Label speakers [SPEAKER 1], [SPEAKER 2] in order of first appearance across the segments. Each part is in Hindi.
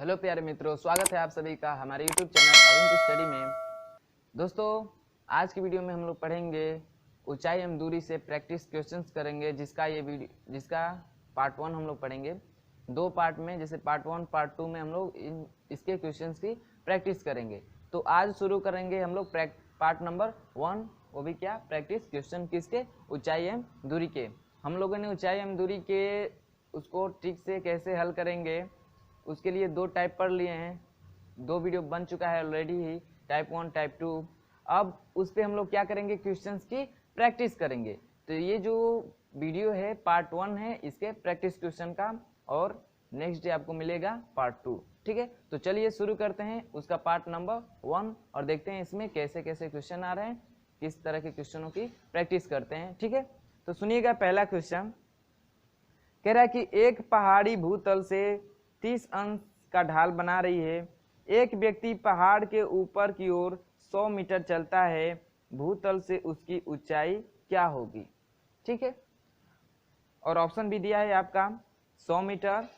[SPEAKER 1] हेलो प्यारे मित्रों, स्वागत है आप सभी का हमारे YouTube चैनल अरुण स्टडी में। दोस्तों, आज की वीडियो में हम लोग पढ़ेंगे ऊंचाई एवं दूरी से प्रैक्टिस क्वेश्चंस करेंगे, जिसका पार्ट 1 हम लोग पढ़ेंगे। दो पार्ट में, जैसे पार्ट 1 पार्ट 2 में हम लोग इसके क्वेश्चंस की प्रैक्टिस करेंगे। तो आज शुरू करेंगे हम लोग पार्ट नंबर 1, वो भी क्या, प्रैक्टिस क्वेश्चन किसके, ऊंचाई एवं दूरी के। हम लोगों ने ऊंचाई एवं दूरी के उसको ट्रिक से कैसे हल करेंगे उसके लिए दो टाइप पढ़ लिए हैं, दो वीडियो बन चुका है ऑलरेडी ही, टाइप 1 टाइप 2। अब उस पर हम लोग क्या करेंगे, क्वेश्चंस की प्रैक्टिस करेंगे। तो ये जो वीडियो है पार्ट 1 है इसके प्रैक्टिस क्वेश्चन का, और नेक्स्ट डे आपको मिलेगा पार्ट 2। ठीक है, तो चलिए शुरू करते हैं उसका पार्ट नंबर 1 और देखते हैं इसमें कैसे कैसे क्वेश्चन आ रहे हैं, किस तरह के क्वेश्चनों की प्रैक्टिस करते हैं। ठीक है, तो सुनिएगा। पहला क्वेश्चन कह रहा है कि एक पहाड़ी भूतल से 30 अंश का ढाल बना रही है। एक व्यक्ति पहाड़ के ऊपर की ओर 100 मीटर चलता है, भूतल से उसकी ऊंचाई क्या होगी। ठीक है, और ऑप्शन भी दिया है आपका 100 मीटर,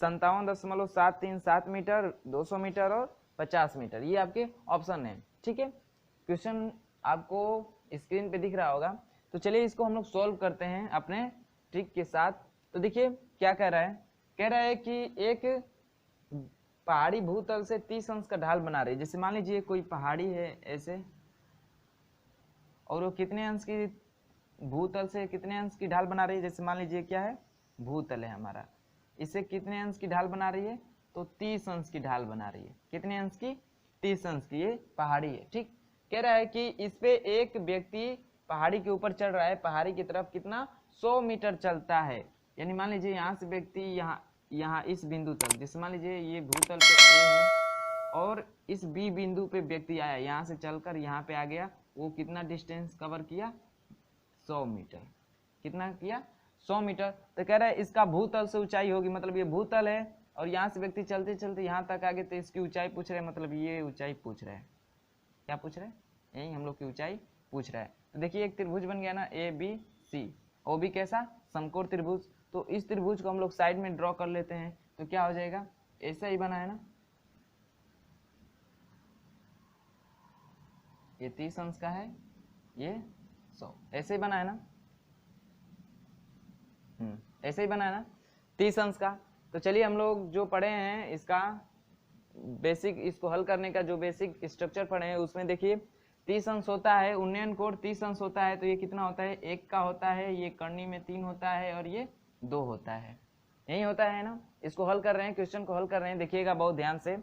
[SPEAKER 1] 57.737 मीटर, 200 मीटर और 50 मीटर। ये आपके ऑप्शन है। ठीक है, क्वेश्चन आपको स्क्रीन पे दिख रहा होगा। तो चलिए इसको हम लोग सॉल्व करते हैं अपने ट्रिक के साथ। तो देखिए क्या कह रहा है, कह रहा है कि एक पहाड़ी भूतल से 30 अंश का ढाल बना रही है। जैसे मान लीजिए कोई पहाड़ी है ऐसे, और वो कितने अंश की भूतल से कितने अंश की ढाल बना रही है। जैसे मान लीजिए क्या है, भूतल है हमारा, इससे कितने अंश की ढाल बना रही है, तो 30 अंश की ढाल बना रही है। कितने अंश की, 30 अंश की। ये पहाड़ी है। ठीक, कह रहा है कि इस पे एक व्यक्ति पहाड़ी के ऊपर चढ़ रहा है, पहाड़ी की तरफ कितना, 100 मीटर चलता है। यानी मान लीजिए यहाँ से व्यक्ति यहाँ इस बिंदु तक, जैसे मान लीजिए ये भूतल पे ए है और इस बी बिंदु पे व्यक्ति आया, यहाँ से चलकर यहाँ पे आ गया, वो कितना डिस्टेंस कवर किया, 100 मीटर। कितना किया, 100 मीटर। तो कह रहा है इसका भूतल से ऊंचाई होगी, मतलब ये भूतल है और यहाँ से व्यक्ति चलते चलते यहाँ तक आ गए, तो इसकी ऊंचाई पूछ रहे हैं, मतलब ये ऊंचाई पूछ रहे हैं। क्या पूछ रहे हैं, यही हम लोग की ऊंचाई पूछ रहा है। तो देखिए एक त्रिभुज बन गया ना, ए बी सी, वो भी कैसा, समकोण त्रिभुज। तो इस त्रिभुज को हम लोग साइड में ड्रॉ कर लेते हैं, तो क्या हो जाएगा, ऐसा ही बना है ना, ये 30 अंश का है, ये 100, ऐसे ही बना है ना, ऐसे ही बना है ना 30 अंश का। तो चलिए हम लोग जो पढ़े हैं इसका बेसिक, इसको हल करने का जो बेसिक स्ट्रक्चर पढ़े हैं उसमें देखिए 30 अंश होता है, उन्नयन कोण 30 अंश होता है। तो ये कितना होता है, 1 का होता है, ये करनी में 3 होता है और ये 2 होता है, यही होता है ना। इसको हल कर रहे हैं, क्वेश्चन को हल कर रहे हैं, देखिएगा बहुत ध्यान से।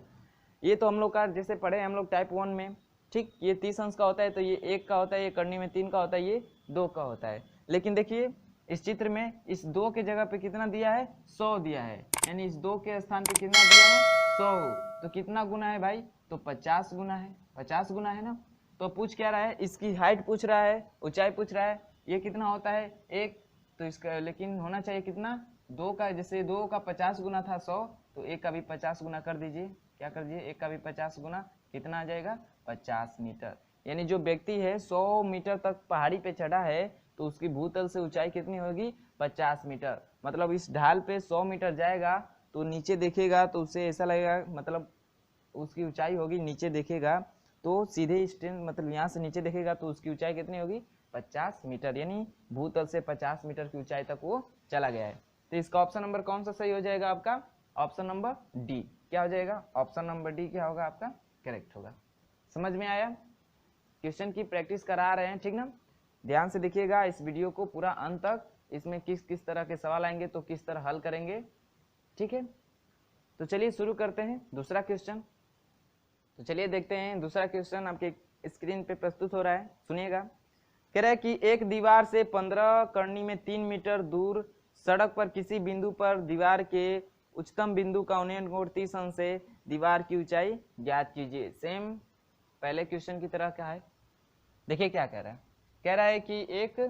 [SPEAKER 1] ये तो हम लोग का जैसे पढ़े हम लोग टाइप 1 में। ठीक, ये 30 अंश का होता है, तो ये 1 का होता है, ये करनी में 3 का होता है, ये 2 का होता है। लेकिन देखिए इस चित्र में इस 2 के जगह पे कितना दिया है, 100 दिया है, यानी इस 2 के स्थान पे कितना दिया है, 100। तो कितना गुना है भाई, तो 50 गुना है, 50 गुना है ना। तो पूछ क्या रहा है, इसकी हाइट पूछ रहा है, ऊंचाई पूछ रहा है। ये कितना होता है, 1, तो इसका लेकिन होना चाहिए कितना, 2 का। जैसे 2 का 50 गुना था 100, तो 1 का भी 50 गुना कर दीजिए। क्या कर दीजिए, 1 का भी 50 गुना, कितना आ जाएगा, 50 मीटर। यानी जो व्यक्ति है 100 मीटर तक पहाड़ी पे चढ़ा है, तो उसकी भूतल से ऊंचाई कितनी होगी, 50 मीटर। मतलब इस ढाल पे 100 मीटर जाएगा तो नीचे देखेगा तो उसे ऐसा लगेगा, मतलब उसकी ऊंचाई होगी, नीचे देखेगा तो सीधे स्टैंड, मतलब यहाँ से नीचे देखेगा तो उसकी ऊंचाई कितनी होगी, 50 मीटर। यानी भूतल से 50 मीटर की ऊंचाई तक वो चला गया है। तो इसका ऑप्शन नंबर कौन सा सही हो जाएगा आपका, ऑप्शन नंबर डी। क्या हो जाएगा, ऑप्शन नंबर डी क्या होगा आपका, करेक्ट होगा। समझ में आया, क्वेश्चन की प्रैक्टिस करा रहे हैं, ठीक ना। ध्यान से देखिएगा इस वीडियो को पूरा अंत तक, इसमें किस किस तरह के सवाल आएंगे तो किस तरह हल करेंगे। ठीक है, तो चलिए शुरू करते हैं दूसरा क्वेश्चन। तो चलिए देखते हैं दूसरा क्वेश्चन आपके स्क्रीन पे प्रस्तुत हो रहा है, सुनिएगा। कह रहा है कि एक दीवार से 15 करनी में 3 मीटर दूर सड़क पर किसी बिंदु पर दीवार के उच्चतम बिंदु का उन्नयन कोण 30 अंश से दीवार की ऊंचाई ज्ञात कीजिए। सेम पहले क्वेश्चन की तरह क्या है, देखिए क्या कह रहा है। कह रहा है कि एक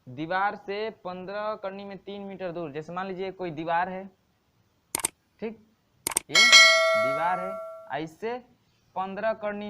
[SPEAKER 1] दीवार से 15 करनी में 3 मीटर दूर, जैसे मान लीजिए कोई दीवार है, ठीक, ये दीवार है, इससे 15 करनी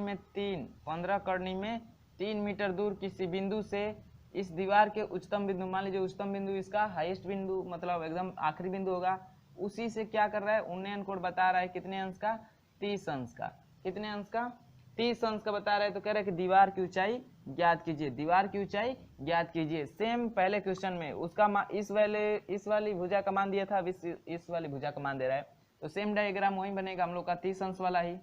[SPEAKER 1] में 3 मीटर दूर किसी बिंदु से इस दीवार के उच्चतम बिंदु, मान लीजिए उच्चतम बिंदु इसका हाईएस्ट बिंदु, मतलब एकदम आखिरी बिंदु होगा, उसी से क्या कर रहा है, उन्नयन कोण बता रहा है कितने अंश का, 30 अंश का। कितने अंश का, 30 अंश का बता रहा है। तो कह रहा है कि दीवार की ऊंचाई ज्ञात कीजिए, दीवार की ऊंचाई ज्ञात कीजिए। सेम पहले क्वेश्चन में उसका इस वाली भुजा का मान दिया था, अब इस वाली भुजा का मान दे रहा है। तो सेम डायग्राम वही बनेगा हम लोग का, 30 अंश वाला ही।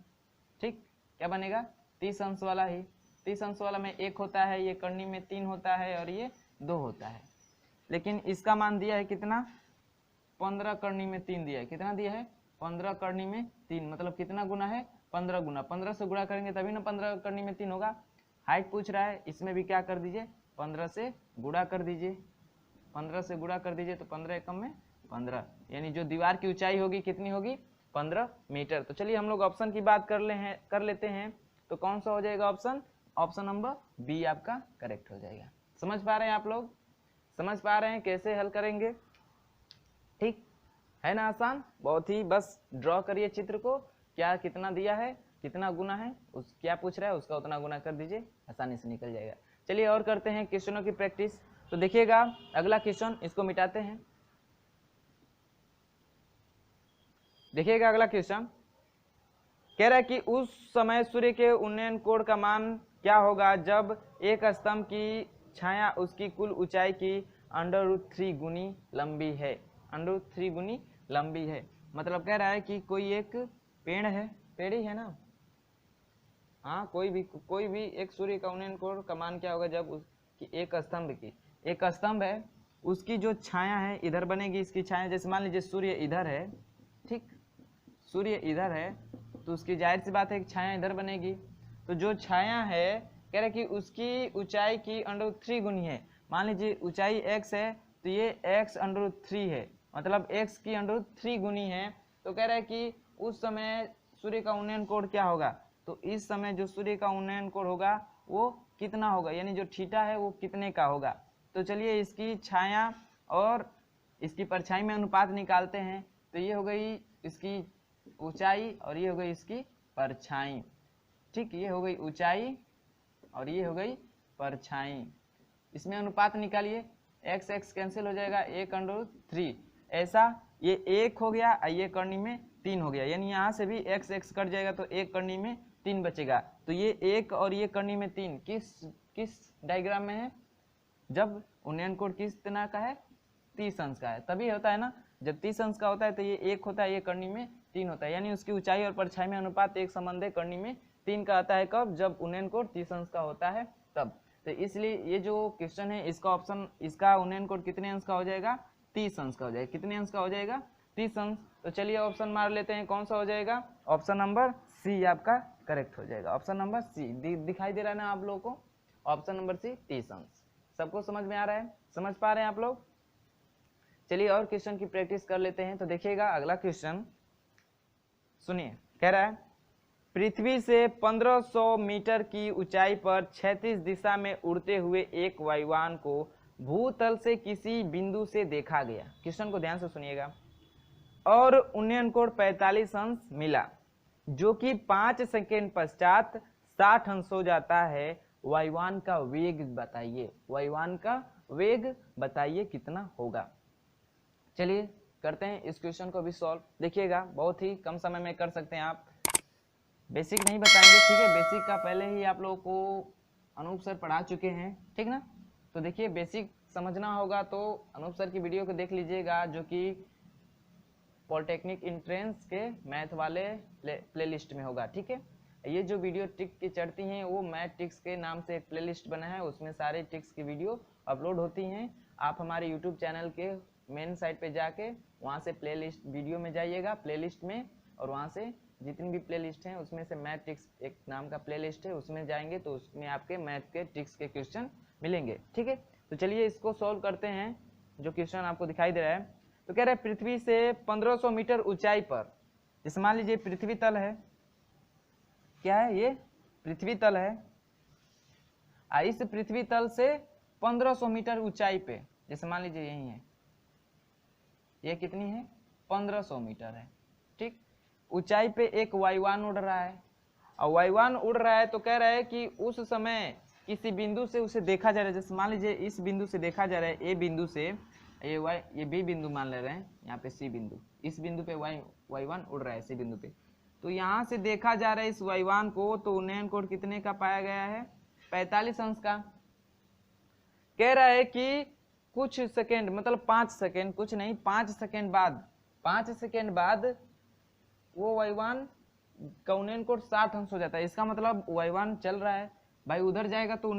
[SPEAKER 1] ठीक, क्या बनेगा, 30 अंश वाला ही। 30 अंश वाला में 1 होता है, ये करनी में 3 होता है और ये 2 होता है। लेकिन इसका मान दिया है कितना, 15 करनी में 3 दिया है। कितना दिया है, 15 करनी में 3, मतलब कितना गुना है, 15 गुना। 15 से गुणा करेंगे तभी ना 15 करनी में 3 होगा। हाइट पूछ रहा है, इसमें भी क्या कर दीजिए, 15 से गुणा कर दीजिए। 15 से गुणा कर दीजिए तो 15 एकम में 15, यानी जो दीवार की ऊंचाई होगी कितनी होगी, 15 मीटर। तो चलिए हम लोग ऑप्शन की बात कर लेते हैं। तो कौन सा हो जाएगा ऑप्शन, ऑप्शन नंबर बी आपका करेक्ट हो जाएगा। समझ पा रहे हैं आप लोग, समझ पा रहे हैं कैसे हल करेंगे। ठीक है ना, आसान बहुत ही। बस ड्रॉ करिए चित्र को, क्या कितना दिया है, कितना गुना है, उस क्या पूछ रहा है उसका उतना गुना कर दीजिए, आसानी से निकल जाएगा। चलिए और करते हैं क्वेश्चनों की प्रैक्टिस। तो देखिएगा अगला क्वेश्चन, इसको मिटाते हैं। देखिएगा अगला क्वेश्चन कह रहा है कि उस समय सूर्य के उन्नयन कोण का मान क्या होगा जब एक स्तंभ की छाया उसकी कुल ऊंचाई की √3 गुनी लंबी है। √3 गुनी लंबी है, मतलब कह रहा है कि कोई एक पेड़ है, पेड़ ही है ना, हाँ कोई भी एक सूर्य का उन्नयन कोण का मान क्या होगा जब उसकी एक स्तंभ है उसकी जो छाया है इधर बनेगी, इसकी छाया जैसे मान लीजिए सूर्य इधर है, ठीक, सूर्य इधर है तो उसकी जाहिर सी बात है कि छाया इधर बनेगी। तो जो छाया है कह रहे कि उसकी ऊंचाई की √3 गुनी है। मान लीजिए ऊंचाई x है तो ये x √3 है, मतलब x की √3 गुनी है। तो कह रहा है कि उस समय सूर्य का उन्नयन कोण क्या होगा, तो इस समय जो सूर्य का उन्नयन कोण होगा वो कितना होगा, यानी जो थीटा है वो कितने का होगा। तो चलिए इसकी छाया और इसकी परछाई में अनुपात निकालते हैं। तो ये हो गई इसकी ऊंचाई और ये हो गई इसकी परछाई। ठीक, ये हो गई ऊंचाई और ये हो गई परछाई। इसमें अनुपात निकालिए, x x कैंसिल हो जाएगा, 1√3 ऐसा, ये 1 हो गया और ये करनी में 3 हो गया, यानी यहाँ से भी x x कट जाएगा तो 1 करनी में 3 बचेगा। तो ये 1 और ये करनी में 3 किस डायग्राम में है, जब उन्नयन कोण कितना का है, 30 अंश का है। तभी होता है ना, जब 30 अंश का होता है तो ये 1 होता है, ये करनी में 3 होता है, यानी उसकी ऊंचाई और परछाई में अनुपात एक संबंध है, करनी में 3 का आता है। कब, जब उन्नयन कोण 30 अंश का होता है तब। तो इसलिए ये जो क्वेश्चन है इसका ऑप्शन, इसका उन्नयन कोण कितने अंश का हो जाएगा, 30 अंश का हो जाएगा। कितने अंश का हो जाएगा, 30 अंश। तो चलिए ऑप्शन मार लेते हैं, कौन सा हो जाएगा, ऑप्शन नंबर सी आपका करेक्ट हो जाएगा। ऑप्शन नंबर सी दिखाई दे रहा है ना आप लोगों को, ऑप्शन नंबर सी 30 अंश। सबको समझ में आ रहा है, समझ पा रहे हैं आप लोग। चलिए और क्वेश्चन की प्रैक्टिस कर लेते हैं। तो देखिएगा अगला क्वेश्चन सुनिए, कह रहा है पृथ्वी से 1500 मीटर की ऊंचाई पर क्षैतिज दिशा में उड़ते हुए एक वायुयान को भूतल से किसी बिंदु से देखा गया। क्वेश्चन को ध्यान से सुनिएगा। और उन्नयन कोण 45 अंश मिला, जो कि 5 सेकेंड पश्चात 60 अंश हो जाता है। वायुयान का वेग बताइए, वायुयान का वेग बताइए कितना होगा। चलिए करते हैं इस क्वेश्चन को भी सॉल्व। देखिएगा बहुत ही कम समय में कर सकते हैं आप, बेसिक नहीं बताएंगे, ठीक है, बेसिक का पहले ही आप लोगों को अनूप सर पढ़ा चुके हैं, ठीक ना। तो देखिए बेसिक समझना होगा तो अनूप सर की वीडियो को देख लीजिएगा, जो कि पॉलिटेक्निक एंट्रेंस के मैथ वाले प्लेलिस्ट में होगा, ठीक है। ये जो वीडियो ट्रिक की चढ़ती हैं वो मैथ ट्रिक्स के नाम से एक प्लेलिस्ट बना है, उसमें सारे ट्रिक्स की वीडियो अपलोड होती हैं। आप हमारे यूट्यूब चैनल के मेन साइट पे जाके वहाँ से प्लेलिस्ट वीडियो में जाइएगा, प्लेलिस्ट में, और वहाँ से जितनी भी प्लेलिस्ट हैं उसमें से मैथ ट्रिक्स एक नाम का प्लेलिस्ट है, उसमें जाएंगे तो उसमें आपके मैथ के ट्रिक्स के क्वेश्चन मिलेंगे, ठीक है। तो चलिए इसको सॉल्व करते हैं। जो क्वेश्चन आपको दिखाई दे रहा है, तो कह रहा है पृथ्वी से 1500 मीटर ऊंचाई पर, जैसे मान लीजिए पृथ्वी तल है, क्या है ये, पृथ्वी तल है, इस पृथ्वी तल से 1500 मीटर ऊंचाई पे, जैसे मान लीजिए यही है, ये कितनी है, 1500 मीटर है, ठीक। ऊंचाई पे एक वायुयान उड़ रहा है, और वायुयान उड़ रहा है तो कह रहा है कि उस समय किसी बिंदु से उसे देखा जा रहा है, जैसे मान लीजिए इस बिंदु से देखा जा रहा है, ए बिंदु से, ये बी बिंदु मान ले रहे हैं, यहाँ पे सी बिंदु, इस बिंदु पे y1 उड़ रहा है सी बिंदु पे। तो यहाँ से देखा जा रहा है इस y1 को, तो उन्नयन कोण कितने का पाया गया है? 45 अंश का। कह रहा है कि कुछ सेकेंड मतलब 5 सेकेंड, कुछ नहीं 5 सेकेंड बाद, 5 सेकेंड बाद वो y1 का उन्नयन कोण 60 अंश हो जाता है। इसका मतलब y1 चल रहा है भाई, उधर जाएगा तो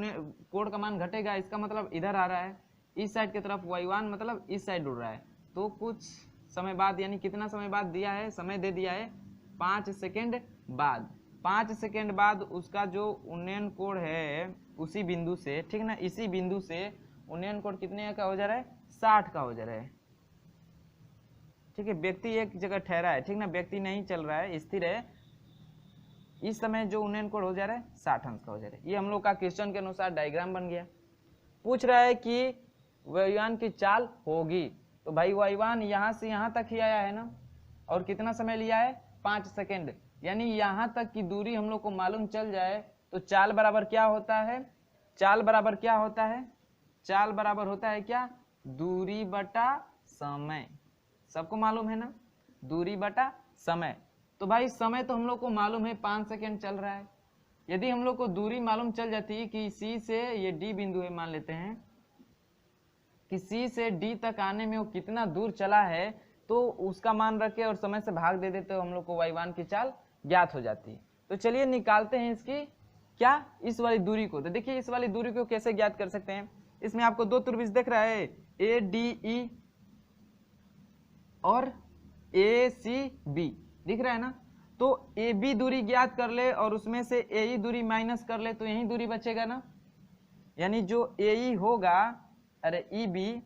[SPEAKER 1] कोण का मान घटेगा, इसका मतलब इधर आ रहा है इस साइड की तरफ, y1 मतलब इस साइड उड़ रहा है। तो कुछ समय बाद, यानी कितना समय बाद दिया है, समय दे दिया है 5 सेकेंड बाद। 5 सेकेंड बाद उसका जो उन्नयन कोण है उसी बिंदु से, ठीक ना, इसी बिंदु से उन्नयन कोण कितने का हो जा रहा है? 60 का हो जा रहा है। ठीक है, व्यक्ति एक जगह ठहरा है, ठीक ना, व्यक्ति नहीं चल रहा है, स्थिर है। इस समय जो उन्नयन कोण हो जा रहा है 60 अंश का हो जा रहा है। ये हम लोग का क्वेश्चन के अनुसार डायग्राम बन गया। पूछ रहा है कि y1 की चाल होगी, तो भाई y1 यहाँ से यहाँ तक ही आया है ना, और कितना समय लिया है? 5 सेकेंड। यानी यहाँ तक की दूरी हम लोग को मालूम चल जाए तो चाल बराबर क्या होता है? चाल बराबर क्या होता है? चाल बराबर होता है क्या? दूरी बटा समय। सबको मालूम है ना, दूरी बटा समय। तो भाई समय तो हम लोग को मालूम है 5 सेकेंड चल रहा है। यदि हम लोग को दूरी मालूम चल जाती कि सी से ये डी बिंदु है, मान लेते हैं कि सी से डी तक आने में वो कितना दूर चला है, तो उसका मान रख के और समय से भाग दे देते हो, हम लोग को y1 की चाल ज्ञात हो जाती है। तो चलिए निकालते हैं इसकी क्या, इस वाली दूरी को। तो देखिए इस वाली दूरी को कैसे ज्ञात कर सकते हैं। इसमें आपको दो त्रिभुज दिख रहा है, ADE और ACB दिख रहा है ना। तो AB दूरी ज्ञात कर ले और उसमें से AE दूरी माइनस कर ले, तो यही दूरी बचेगा ना। यानी जो AE होगा, अरे EB,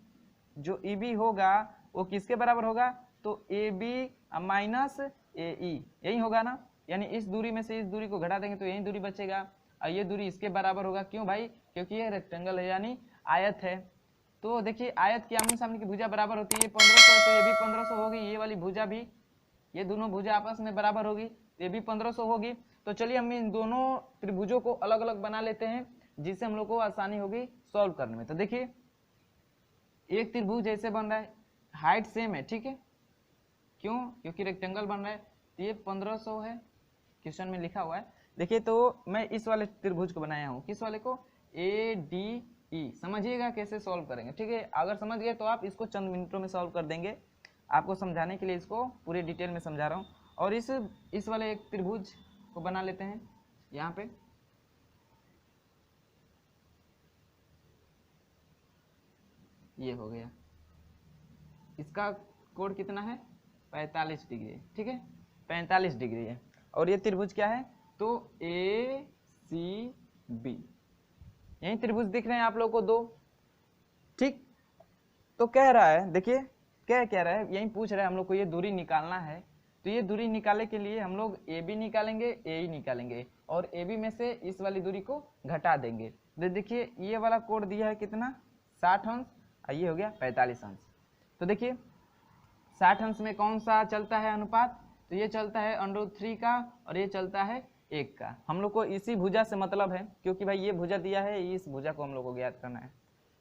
[SPEAKER 1] जो EB होगा वो किसके बराबर होगा? तो AB माइनस AE, यही होगा ना। यानी इस दूरी में से इस दूरी को घटा देंगे तो यही दूरी बचेगा, और ये दूरी इसके बराबर होगा। क्यों भाई? क्योंकि ये रेक्टेंगल है, यानी आयत है। तो देखिए आयत की आमने सामने की भुजा बराबर होती है, 1500 तो ये भी 1500 होगी, ये वाली भुजा भी, ये दोनों भुजा आपस में बराबर होगी, ये भी 1500 होगी। तो चलिए हम इन दोनों त्रिभुजों को अलग अलग बना लेते हैं, जिससे हम लोग को आसानी होगी सॉल्व करने में। तो देखिए एक त्रिभुज ऐसे बन रहा है, हाइट सेम है, ठीक है, क्यों? क्योंकि रेक्टेंगल बन रहा है। तो ये 1500 है, क्वेश्चन में लिखा हुआ है। देखिए तो मैं इस वाले त्रिभुज को बनाया हूँ, किस वाले को? ADE। समझिएगा कैसे सॉल्व करेंगे, ठीक है। अगर समझ गए तो आप इसको चंद मिनटों में सॉल्व कर देंगे। आपको समझाने के लिए इसको पूरे डिटेल में समझा रहा हूँ। और इस वाले एक त्रिभुज को बना लेते हैं यहाँ पे। ये हो गया, इसका कोण कितना है? 45 डिग्री है, ठीक है, 45 डिग्री है। और ये त्रिभुज क्या है? तो ACB, यही त्रिभुज दिख रहे हैं आप लोग को दो, ठीक। तो कह रहा है, देखिए क्या कह रहा है, यही पूछ रहा है हम लोग को, ये दूरी निकालना है। तो ये दूरी निकालने के लिए हम लोग AB निकालेंगे, AE निकालेंगे, और AB में से इस वाली दूरी को घटा देंगे। तो देखिए ये वाला कोण दिया है कितना? 60 अंश, ये हो गया 45 अंश। तो देखिए 60 अंश में कौन सा चलता है अनुपात? तो ये चलता है √3 का, और ये चलता है 1 का। हम लोग को इसी भुजा से मतलब है, क्योंकि भाई ये भुजा दिया है, इस भुजा को हम लोग को ज्ञात करना है।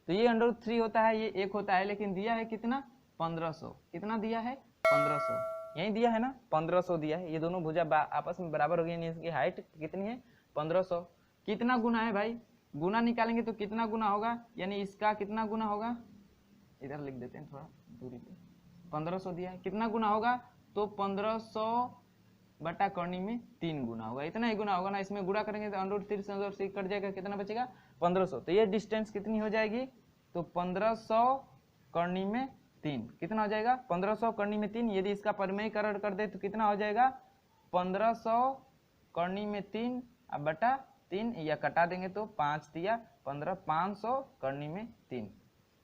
[SPEAKER 1] तो ये √3 होता है, ये 1 होता है, लेकिन दिया है कितना? 1500। कितना दिया है? 1500, यही दिया है ना, 1500 दिया है। ये दोनों भुजा आपस में बराबर हो गई, यानी इसकी हाइट कितनी है? 1500। कितना गुना है भाई? गुना निकालेंगे तो कितना गुना होगा? यानी इसका कितना गुना होगा? इधर लिख देते हैं थोड़ा दूरी पे। 1500 दिया है, कितना गुना होगा? तो 1500 बटा करनी में 3 गुना होगा, इतना ही गुना होगा ना। इसमें गुणा करेंगे तो √3 से √3 कट जाएगा, कितना बचेगा? 1500। तो ये डिस्टेंस कितनी हो जाएगी? तो 1500 करनी में 3 कितना हो जाएगा? 1500 करनी में 3। यदि इसका परिमेयकरण कर दे तो कितना हो जाएगा? 1500 करनी में 3 अब बटा 3, या कटा देंगे तो 5 दिया 15, 500 करनी में 3।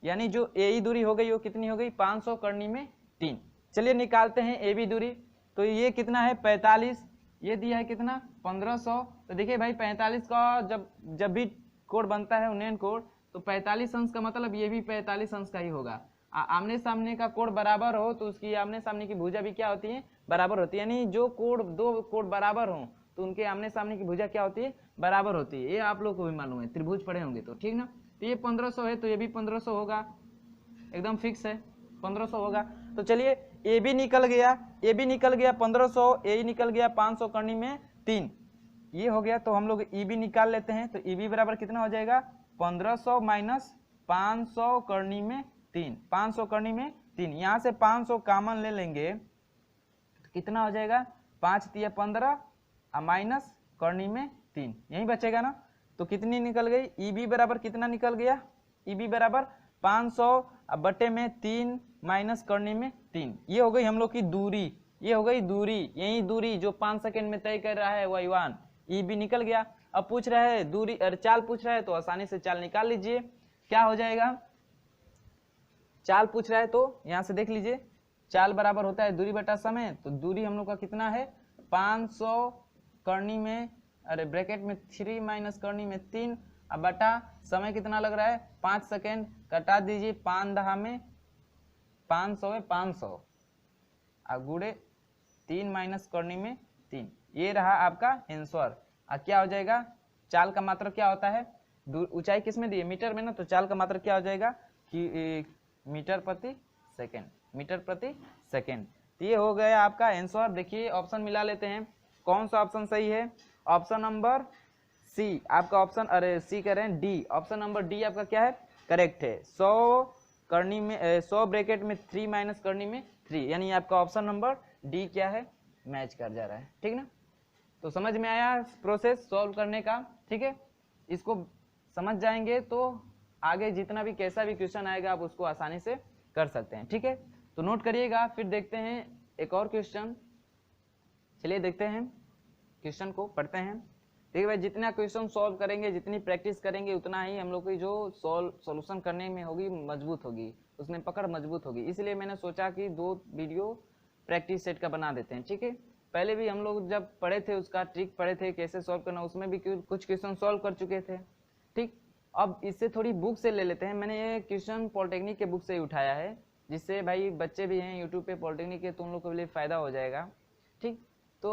[SPEAKER 1] यानी जो AE दूरी हो गई वो कितनी हो गई? 500 करनी में 3। चलिए निकालते हैं AB दूरी। तो ये कितना है? 45। ये दिया है कितना? 1500। तो देखिए भाई 45 का जब भी कोण बनता है उन्नयन कोण, तो 45 अंश का मतलब ये भी 45 अंश का ही होगा। आमने सामने का कोण बराबर हो तो उसकी आमने सामने की भुजा भी क्या होती है? बराबर होती है। यानी जो कोण, दो कोण बराबर हो तो उनके आमने सामने की भुजा क्या होती है? बराबर होती है। ये आप लोग को भी मालूम है, त्रिभुज पढ़े होंगे तो, ठीक ना। तो ये 1500 है तो ये भी 1500 होगा। एकदम फिक्स है 1500 होगा। तो चलिए ए बी निकल गया, ए बी निकल गया 1500, ए निकल गया 500 करनी में 3, ये हो गया। तो हम लोग ई बी निकाल लेते हैं। तो ई बी बराबर कितना हो जाएगा 1500 माइनस 500 करनी में 3, 500 करनी में 3, यहाँ से 500 कॉमन ले लेंगे तो कितना हो जाएगा 5 तिया 15 और माइनस करनी में 3, यही बचेगा ना। तो कितनी निकल गई ई बी बराबर कितना निकल गया, ई बी बराबर 500 बटे में 3 माइनस करनी में 3, ये हो गई हम लोग की दूरी, ये हो गई दूरी, यही दूरी जो 5 सेकंड में तय कर रहा है y1, ई बी निकल गया। अब पूछ रहा है दूरी और चाल पूछ रहा है तो आसानी से चाल निकाल लीजिए, क्या हो जाएगा, चाल पूछ रहा है तो यहाँ से देख लीजिए, चाल बराबर होता है दूरी बटा समय। तो दूरी हम लोग का कितना है 500 करनी में, अरे ब्रैकेट में 3 माइनस करनी में 3 अब बटा समय कितना लग रहा है 5 सेकेंड, कटा दीजिए 5 दहा में 500 है 500 और गुड़े 3 माइनस करनी में 3, ये रहा आपका आंसर। अब क्या हो जाएगा, चाल का मात्रक क्या होता है, ऊंचाई किस में दी है मीटर में ना, तो चाल का मात्रक क्या हो जाएगा कि मीटर प्रति सेकेंड, मीटर प्रति सेकेंड। तो ये हो गया आपका आंसर। देखिए ऑप्शन मिला लेते हैं, कौन सा ऑप्शन सही है, ऑप्शन नंबर सी आपका ऑप्शन, अरे सी कह रहे हैं डी, ऑप्शन नंबर डी आपका क्या है करेक्ट है। 100 करनी में 100 ब्रैकेट में 3 माइनस करनी में 3, यानी आपका ऑप्शन नंबर डी क्या है मैच कर जा रहा है, ठीक ना। तो समझ में आया प्रोसेस सॉल्व करने का, ठीक है। इसको समझ जाएंगे तो आगे जितना भी कैसा भी क्वेश्चन आएगा आप उसको आसानी से कर सकते हैं, ठीक है। तो नोट करिएगा, फिर देखते हैं एक और क्वेश्चन। चलिए देखते हैं क्वेश्चन को पढ़ते हैं। देखिए भाई जितना क्वेश्चन सॉल्व करेंगे, जितनी प्रैक्टिस करेंगे, उतना ही हम लोग की जो सॉल्यूशन करने में होगी मजबूत होगी, उसमें पकड़ मजबूत होगी। इसलिए मैंने सोचा कि 2 वीडियो प्रैक्टिस सेट का बना देते हैं, ठीक है। पहले भी हम लोग जब पढ़े थे उसका ट्रिक पढ़े थे कैसे सॉल्व करना, उसमें भी कुछ क्वेश्चन सॉल्व कर चुके थे, ठीक। अब इससे थोड़ी बुक से ले लेते हैं। मैंने ये क्वेश्चन पॉलिटेक्निक के बुक से ही उठाया है, जिससे भाई बच्चे भी हैं यूट्यूब पे पॉलिटेक्निक के, तो उन लोग के लिए फ़ायदा हो जाएगा, ठीक। तो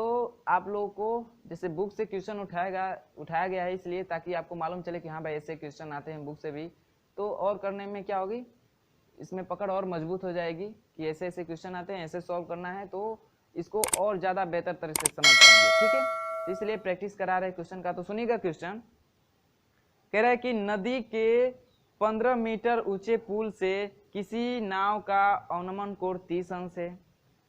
[SPEAKER 1] आप लोगों को जैसे बुक से क्वेश्चन उठाया गया है इसलिए ताकि आपको मालूम चले कि हाँ भाई ऐसे क्वेश्चन आते हैं बुक से भी, तो और करने में क्या होगी, इसमें पकड़ और मजबूत हो जाएगी कि ऐसे ऐसे क्वेश्चन आते हैं, ऐसे सॉल्व करना है, तो इसको और ज़्यादा बेहतर तरह से समझ पाएंगे, ठीक है। तो इसलिए प्रैक्टिस करा रहे क्वेश्चन का। तो सुनिएगा क्वेश्चन कह रहा है कि नदी के 15 मीटर ऊंचे पुल से किसी नाव का अवनमन कोण 30 अंश है।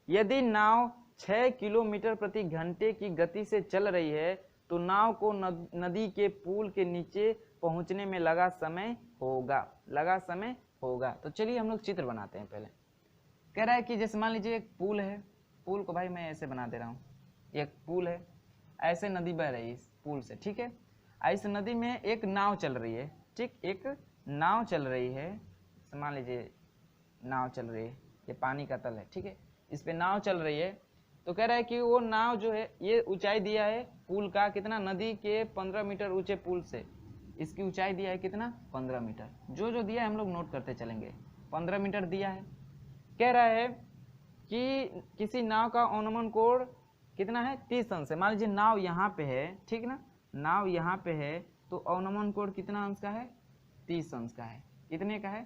[SPEAKER 1] यदि नाव 6 किलोमीटर प्रति घंटे की गति से चल रही है तो नाव को नदी के पुल के नीचे पहुंचने में लगा समय होगा। तो चलिए हम लोग चित्र बनाते हैं। पहले कह रहा है कि जैसे मान लीजिए एक पुल है, पुल को भाई मैं ऐसे बना दे रहा हूँ, एक पुल है, ऐसे नदी बह रही है इस पुल से, ठीक है। इस नदी में एक नाव चल रही है, ठीक, एक नाव चल रही है, मान लीजिए नाव चल रही है, ये पानी का तल है, ठीक है, इस पे नाव चल रही है। तो कह रहा है कि वो नाव जो है, ये ऊंचाई दिया है पुल का कितना, नदी के 15 मीटर ऊंचे पुल से इसकी ऊंचाई दिया है कितना 15 मीटर। जो दिया है हम लोग नोट करते चलेंगे। 15 मीटर दिया है। कह रहा है कि किसी नाव का अवनमन कोण कितना है 30 अंश है। मान लीजिए नाव यहाँ पे है, ठीक ना, नाव यहाँ पे है, तो अवनमन कोण कितना अंश का है 30 अंश का है। कितने का है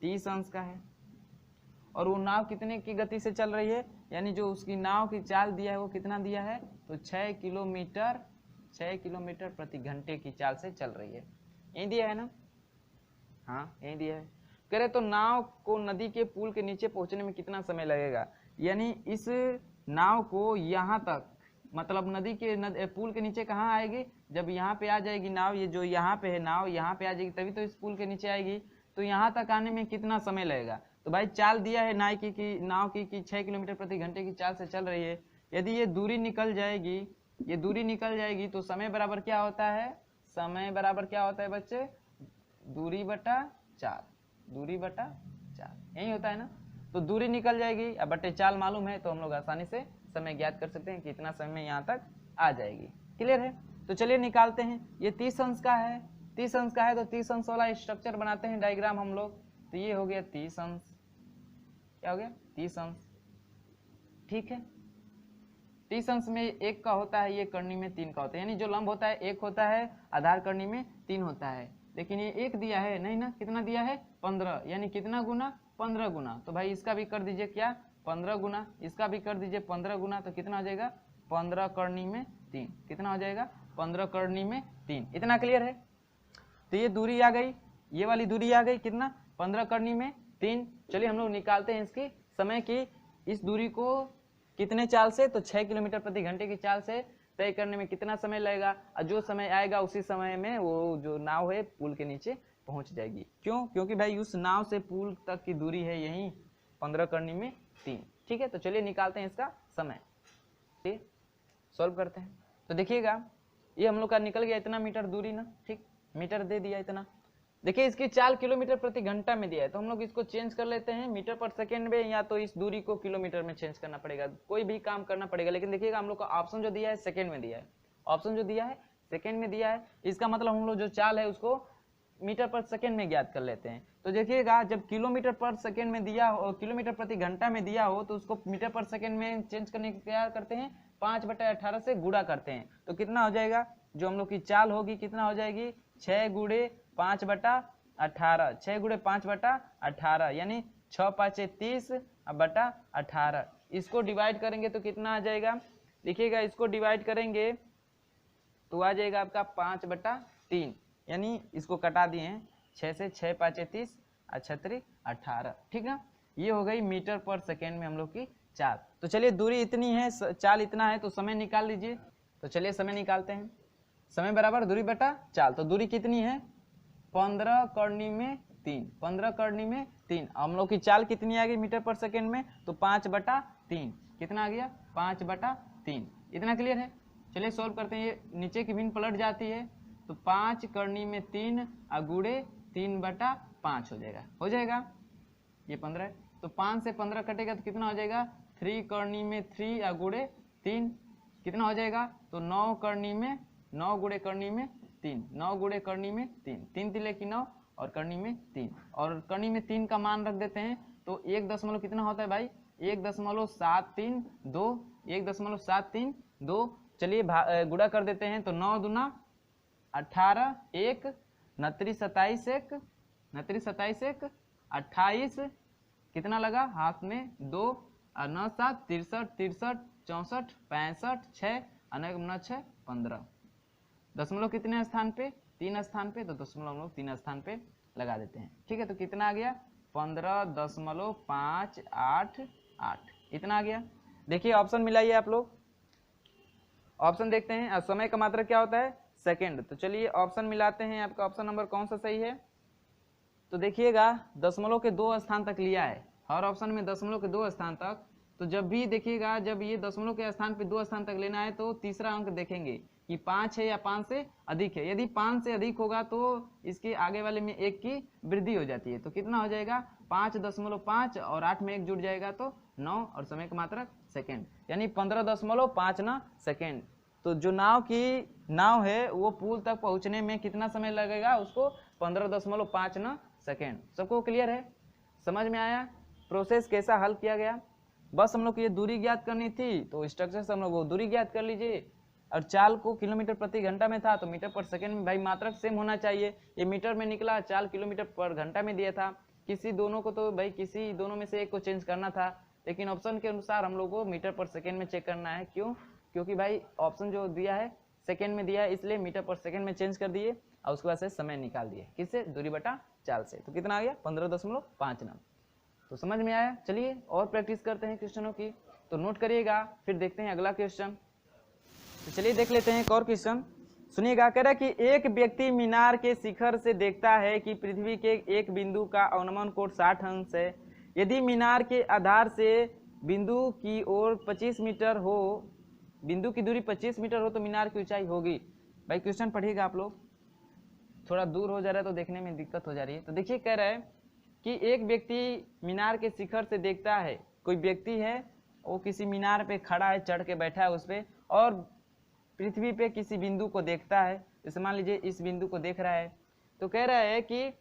[SPEAKER 1] 30 अंश का है। और वो नाव कितने की गति से चल रही है, यानी जो उसकी नाव की चाल दिया है वो कितना दिया है, तो 6 किलोमीटर प्रति घंटे की चाल से चल रही है। यही दिया है ना, हाँ यही दिया है। कह रहे तो नाव को नदी के पुल के नीचे पहुंचने में कितना समय लगेगा, यानी इस नाव को यहाँ तक, मतलब नदी के पुल के नीचे कहाँ आएगी, जब यहाँ पे आ जाएगी नाव, ये जो यहाँ पे है नाव यहाँ पे आ जाएगी तभी तो इस पुल के नीचे आएगी। तो यहाँ तक आने में कितना समय लगेगा, तो भाई चाल दिया है नाव की 6 किलोमीटर प्रति घंटे की चाल से चल रही है। यदि ये दूरी निकल जाएगी, तो समय बराबर क्या होता है, समय बराबर क्या होता है बच्चे, दूरी बटा चाल, यही होता है ना। तो दूरी निकल जाएगी, अब बटे चाल मालूम है, तो हम लोग आसानी से समय ज्ञात कर सकते हैं कि इतना समय में यहाँ तक आ जाएगी। क्लियर है। तो चलिए निकालते हैं। ये 30 अंश का है, 30 अंश का है, तो 30 अंश वाला स्ट्रक्चर बनाते हैं डायग्राम हम लोग। तो ये हो गया 30 अंश, क्या हो गया 30 अंश, ठीक है। 30 अंश में 1 का होता है, ये करनी में 3 का होता है, यानी जो लंब होता है 1 होता है, आधार करनी में 3 होता है। लेकिन ये 1 दिया है नहीं ना, कितना दिया है 15, यानी कितना गुना 15 गुना। तो भाई इसका भी कर दीजिए क्या 15 गुना, इसका भी कर दीजिए 15 गुना, तो कितना हो जाएगा 15 करनी में 3, कितना हो जाएगा 15 करनी में 3। इतना क्लियर है। तो ये दूरी आ गई, ये वाली दूरी आ गई कितना 15 करनी में 3। चलिए हम लोग निकालते हैं इसकी समय की, इस दूरी को कितने चाल से, तो 6 किलोमीटर प्रति घंटे की चाल से तय करने में कितना समय लगेगा, और जो समय आएगा उसी समय में वो जो नाव है पुल के नीचे पहुंच जाएगी। क्यों, क्योंकि भाई उस नाव से पुल तक की दूरी है यही 15 करनी में 3। ठीक है, तो चलिए निकालते हैं इसका समय, ठीक सॉल्व करते हैं। तो देखिएगा ये हम लोग का निकल गया इतना मीटर दूरी ना, ठीक मीटर दे दिया इतना। देखिए इसकी चाल किलोमीटर प्रति घंटा में दिया है, तो हम लोग इसको चेंज कर लेते हैं मीटर पर सेकेंड में, या तो इस दूरी को किलोमीटर में चेंज करना पड़ेगा, कोई भी काम करना पड़ेगा। लेकिन देखिएगा हम लोग का ऑप्शन जो दिया है सेकेंड में दिया है, ऑप्शन जो दिया है सेकेंड में दिया है, इसका मतलब हम लोग जो चाल है उसको मीटर पर सेकेंड में ज्ञात कर लेते हैं। तो देखिएगा जब किलोमीटर पर सेकेंड में दिया हो, किलोमीटर प्रति घंटा में दिया हो, तो उसको मीटर पर सेकेंड में चेंज करने के क्या करते हैं 5/18 से गुणा करते हैं। तो कितना हो जाएगा, जो हम लोग की चाल होगी कितना हो जाएगी 6 गुणे 5/18, 6 गुणे 5/18 यानी 6 5 30 बटा 18। इसको डिवाइड करेंगे तो कितना आ जाएगा, देखिएगा इसको डिवाइड करेंगे तो आ जाएगा आपका 5/3, यानी इसको कटा दिए हैं 6 से 6 5 30 36 18। ठीक है, ये हो गई मीटर पर सेकेंड में हम लोग की चाल। तो चलिए दूरी इतनी है, चाल इतना है, तो समय निकाल लीजिए। तो चलिए समय निकालते हैं, समय बराबर दूरी बटा चाल। तो दूरी कितनी है 15 करनी में 3, 15 करनी में 3। हम लोग की चाल कितनी आ गई मीटर पर सेकेंड में, तो 5/3, कितना आ गया 5/3। इतना क्लियर है। चलिए सॉल्व करते हैं, ये नीचे की भिन्न पलट जाती है, तो 5 करनी में 3 गुणे 3/5 हो जाएगा, ये 15 है। तो 5 से 15 कटेगा तो कितना हो जाएगा 3 करनी में 3 गुणे 3, कितना हो जाएगा, तो 9 करनी में 9 गुणे करनी में 3, 9 गुणे करनी में 3, 3 तिले की 9 और करनी में 3, और करनी में 3 का मान रख देते हैं, तो 1 दशमलव कितना होता है भाई 1.732, 1.732। चलिए गुणा कर देते हैं, तो 9 दूना 18, 1 29 27 1 29 27 1 28, कितना लगा हाथ में 2 और 9 7 63 63 64 65 6 अनेक 9 6 15। दशमलव कितने स्थान पे 3 स्थान पे, तो दशमलव हम लोग 3 स्थान पे लगा देते हैं। ठीक है, तो कितना आ गया 15.588, इतना आ गया। देखिए ऑप्शन मिलाइए आप लोग, ऑप्शन देखते हैं। समय का मात्रक क्या होता है सेकंड। तो चलिए ऑप्शन मिलाते हैं, आपका ऑप्शन नंबर कौन सा सही है। तो देखिएगा दशमलव के 2 स्थान तक लिया है, हर ऑप्शन में दशमलव के 2 स्थान तक। तो जब भी देखिएगा जब ये दशमलव के स्थान पे 2 स्थान तक लेना है, तो तीसरा अंक देखेंगे कि 5 है या 5 से अधिक है। यदि 5 से अधिक होगा तो इसके आगे वाले में 1 की वृद्धि हो जाती है, तो कितना हो जाएगा 5.5 और 8 में 1 जुड़ जाएगा तो 9, और समय का मात्रक सेकेंड, यानी 15.59 सेकेंड। तो जो नाव है वो पुल तक पहुंचने में कितना समय लगेगा, उसको 15.59 सेकेंड। सबको क्लियर है, समझ में आया प्रोसेस कैसा हल किया गया। बस हम लोग को ये दूरी ज्ञात करनी थी, तो स्ट्रक्चर से हम लोग वो दूरी ज्ञात कर लीजिए, और चाल को किलोमीटर प्रति घंटा में था तो मीटर पर सेकेंड में भाई मात्रक सेम होना चाहिए। ये मीटर में निकला, चाल किलोमीटर पर घंटा में दिया था, किसी दोनों को तो भाई किसी दोनों में से एक को चेंज करना था, लेकिन ऑप्शन के अनुसार हम लोग को मीटर पर सेकेंड में चेक करना है। क्यों, क्योंकि भाई ऑप्शन जो दिया है सेकेंड में दिया है, इसलिए मीटर पर सेकेंड में चेंज कर दिए और उसके बाद से समय निकाल दिए, किससे दूरी बटा चाल से। तो कितना आ गया 15.59। तो समझ में आया। चलिए और प्रैक्टिस करते हैं क्वेश्चनों की, तो नोट करिएगा, फिर देखते हैं अगला क्वेश्चन। तो चलिए देख लेते हैं एक और क्वेश्चन, सुनिएगा। कह रहा है कि एक व्यक्ति मीनार के शिखर से देखता है कि पृथ्वी के एक बिंदु का अवनमन कोण 60 अंश है। यदि मीनार के आधार से बिंदु की ओर 25 मीटर हो, बिंदु की दूरी 25 मीटर हो, तो मीनार की ऊंचाई होगी। भाई क्वेश्चन पढ़िएगा आप लोग, थोड़ा दूर हो जा रहा है तो देखने में दिक्कत हो जा रही है। तो देखिए कह रहा है कि एक व्यक्ति मीनार के शिखर से देखता है, कोई व्यक्ति है वो किसी मीनार पे खड़ा है, चढ़ के बैठा है उस पे, और पृथ्वी पे किसी बिंदु को देखता है। जैसे मान लीजिए इस बिंदु को देख रहा है, तो कह रहा है कि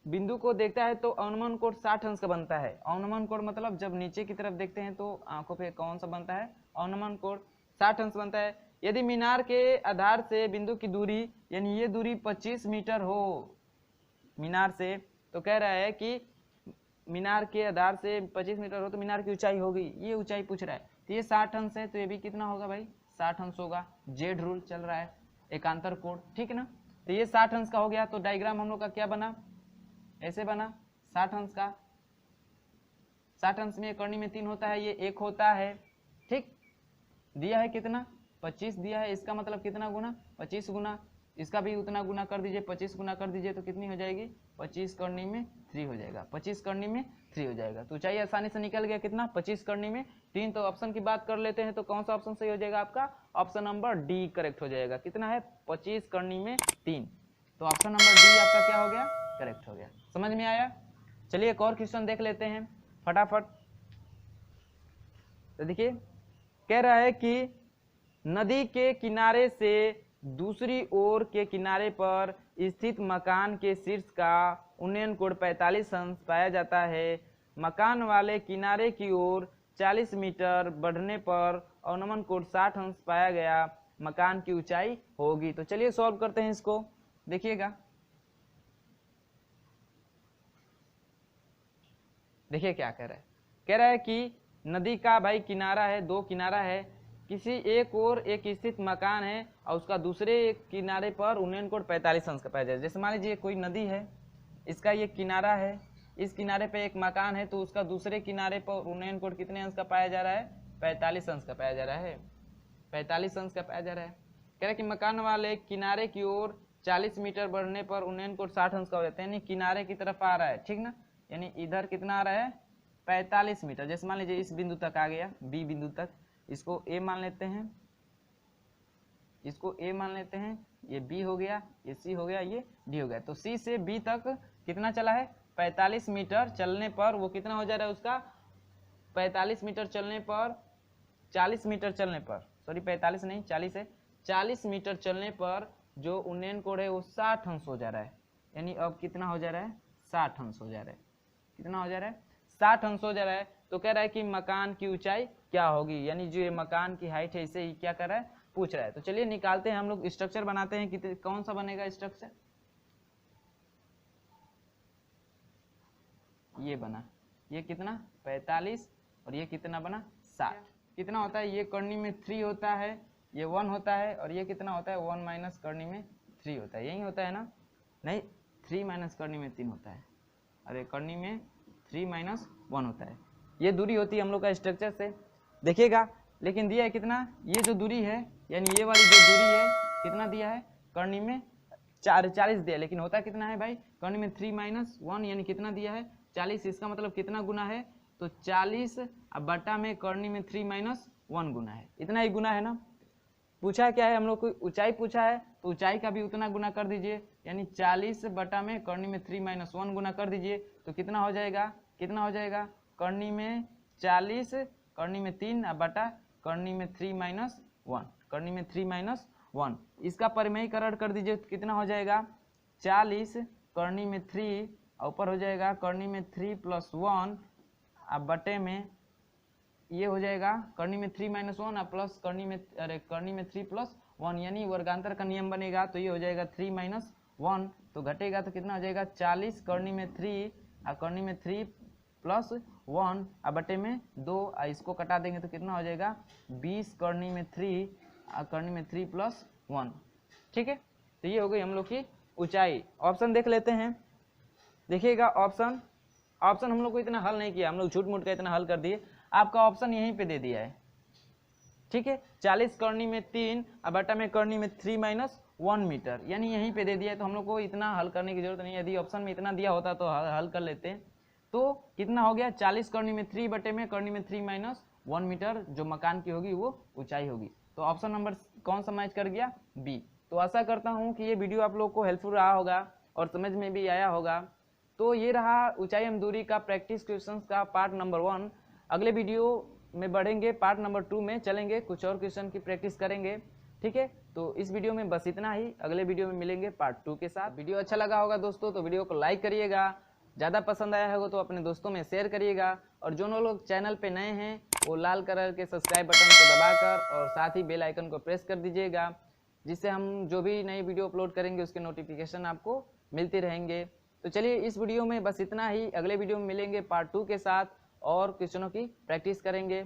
[SPEAKER 1] बिंदु को देखता है तो अवनमन कोण 60 अंश का बनता है। अवनमन कोण मतलब जब नीचे की तरफ देखते हैं तो आंखों पे कौन सा बनता है, अवनमन कोण 60 अंश बनता है। यदि मीनार के आधार से बिंदु की दूरी यानी ये दूरी 25 मीटर हो मीनार से, तो कह रहा है कि मीनार के आधार से 25 मीटर हो तो मीनार की ऊंचाई होगी, ये ऊंचाई पूछ रहा है। तो ये 60 अंश है, तो ये भी कितना होगा भाई 60 अंश होगा। जेड रूल चल रहा है, एकांतर कोण, ठीक है ना। तो ये 60 अंश का हो गया। तो डायग्राम हम लोग का क्या बना, ऐसे बना 60 अंश का। 60 अंश में कर्णी में 3 होता है, ये 1 होता है, ठीक। दिया है कितना 25 दिया है, इसका मतलब कितना गुना 25 गुना, इसका भी उतना गुना कर दीजिए, 25 गुना कर दीजिए तो कितनी हो जाएगी 25 करनी में 3 हो जाएगा, 25 करनी में 3 हो जाएगा। तो ऊंचाई आसानी से निकल गया कितना 25 करनी में 3। तो ऑप्शन की बात कर लेते हैं, तो कौन सा ऑप्शन सही हो जाएगा आपका, ऑप्शन नंबर डी करेक्ट हो जाएगा। कितना है 25 करनी में 3, तो ऑप्शन नंबर डी आपका क्या हो गया, करेक्ट हो गया। समझ में आया। चलिए एक और क्वेश्चन देख लेते हैं फटाफट। तो देखिए कह रहा है कि नदी के किनारे से दूसरी ओर के किनारे पर स्थित मकान के शीर्ष का उन्नयन कोण 45 अंश पाया जाता है। मकान वाले किनारे की ओर 40 मीटर बढ़ने पर अवनमन कोण 60 अंश पाया गया, मकान की ऊंचाई होगी। तो चलिए सॉल्व करते हैं इसको, देखिएगा। देखिए क्या कह रहा है, कह रहा है कि नदी का भाई किनारा है, दो किनारा है, किसी एक और एक स्थित मकान है और उसका दूसरे किनारे पर उन्नयन कोण 45 अंश का पाया जाए। जैसे मान लीजिए कोई नदी है, इसका ये किनारा है, इस किनारे पे एक मकान है, तो उसका दूसरे किनारे पर उन्नयन कोण कितने अंश का पाया जा रहा है 45 अंश का पाया जा रहा है, 45 अंश का पाया जा रहा है। कह रहा है कि मकान वाले किनारे की ओर 40 मीटर बढ़ने पर उन्नयन कोण 60 अंश का हो जाता है, यानी किनारे की तरफ आ रहा है, ठीक ना। यानी इधर कितना आ रहा है 45 मीटर। जैसे मान लीजिए इस बिंदु तक आ गया, बी बिंदु तक, इसको ए मान लेते हैं, इसको ए मान लेते हैं, ये बी हो गया, ये सी हो गया, ये डी हो गया। तो सी से बी तक कितना चला है 45 मीटर चलने पर वो कितना हो जा रहा है उसका 45 मीटर चलने पर 40 मीटर चलने पर, सॉरी 45 नहीं 40 है, 40 मीटर चलने पर जो उन्नयन कोण है वो 60 अंश हो जा रहा है। यानी अब कितना हो जा रहा है 60 अंश हो जा रहा है। कितना हो जा रहा है 60 अंश हो जा रहा है। तो कह रहा है कि मकान की ऊंचाई क्या होगी, यानी जो ये मकान की हाइट है इसे ही क्या कर रहा है पूछ रहा है। तो चलिए निकालते हैं हम लोग, स्ट्रक्चर बनाते हैं कि कौन सा बनेगा स्ट्रक्चर। ये बना, ये कितना 45 और ये कितना बना 60। कितना होता है, ये करनी में 3 होता है, ये 1 होता है, और ये कितना होता है 1 माइनस करनी में 3 होता है, यही होता है ना, नहीं 3 माइनस करनी में 3 होता है, अरे करनी में 3 माइनस 1 होता है। ये दूरी होती है हम लोग का स्ट्रक्चर से, देखिएगा। लेकिन दिया है कितना, ये जो दूरी है यानी ये वाली जो दूरी है कितना दिया है करनी में 40 दिया, लेकिन होता कितना है भाई करनी में 3 माइनस 1, यानी कितना दिया है 40। इसका मतलब कितना गुना है, तो 40 अब बटा में करनी में 3 माइनस 1 गुना है, इतना ही गुना है ना। पूछा क्या है हम लोग को, ऊंचाई पूछा है, तो ऊंचाई का भी उतना गुना कर दीजिए, यानी 40 बटा में करनी में 3 माइनस 1 गुना कर दीजिए, तो कितना हो जाएगा, कितना हो जाएगा करनी में 40 करनी में 3 बटा करनी में 3 माइनस 1, करनी में 3 माइनस 1। इसका परिमेयीकरण कर दीजिए तो कितना हो जाएगा 40 करनी में 3 ऊपर हो जाएगा करनी में 3 प्लस 1 अब बटे में ये हो जाएगा करनी में 3 माइनस 1 प्लस करनी में, अरे करनी में 3 प्लस 1, यानी वर्गांतर का नियम बनेगा। तो ये हो जाएगा 3 माइनस 1, तो घटेगा तो कितना हो जाएगा 40 करनी में 3 करनी में 3 प्लस 1 बटे में 2, इसको कटा देंगे तो कितना हो जाएगा 20 करनी में 3 करनी में 3 प्लस 1, ठीक है। तो ये हो गई हम लोग की ऊंचाई। ऑप्शन देख लेते हैं, देखिएगा ऑप्शन हम लोग को इतना हल नहीं किया, हम लोग झूठ मूठ का इतना हल कर दिए, आपका ऑप्शन यहीं पे दे दिया है, ठीक है। 40 करनी में 3 बटा में करनी में 3 माइनस 1 मीटर, यानी यहीं पे दे दिया है, तो हम लोग को इतना हल करने की जरूरत नहीं है। यदि ऑप्शन में इतना दिया होता तो हल कर लेते हैं। तो कितना हो गया 40 करनी में 3 बटे में करनी में 3 माइनस 1 मीटर जो मकान की होगी वो ऊंचाई होगी। तो ऑप्शन नंबर कौन सा मैच कर गया, बी। तो आशा करता हूँ कि ये वीडियो आप लोग को हेल्पफुल रहा होगा और समझ में भी आया होगा। तो ये रहा ऊंचाई एवं दूरी का प्रैक्टिस क्वेश्चंस का पार्ट नंबर 1। अगले वीडियो में बढ़ेंगे, पार्ट नंबर 2 में चलेंगे, कुछ और क्वेश्चन की प्रैक्टिस करेंगे, ठीक है। तो इस वीडियो में बस इतना ही, अगले वीडियो में मिलेंगे पार्ट 2 के साथ। वीडियो अच्छा लगा होगा दोस्तों तो वीडियो को लाइक करिएगा, ज़्यादा पसंद आया होगा तो अपने दोस्तों में शेयर करिएगा, और जो लोग चैनल पे नए हैं वो लाल कलर के सब्सक्राइब बटन को दबाकर और साथ ही बेल आइकन को प्रेस कर दीजिएगा, जिससे हम जो भी नई वीडियो अपलोड करेंगे उसके नोटिफिकेशन आपको मिलते रहेंगे। तो चलिए इस वीडियो में बस इतना ही, अगले वीडियो में मिलेंगे पार्ट 2 के साथ और क्वेश्चनों की प्रैक्टिस करेंगे।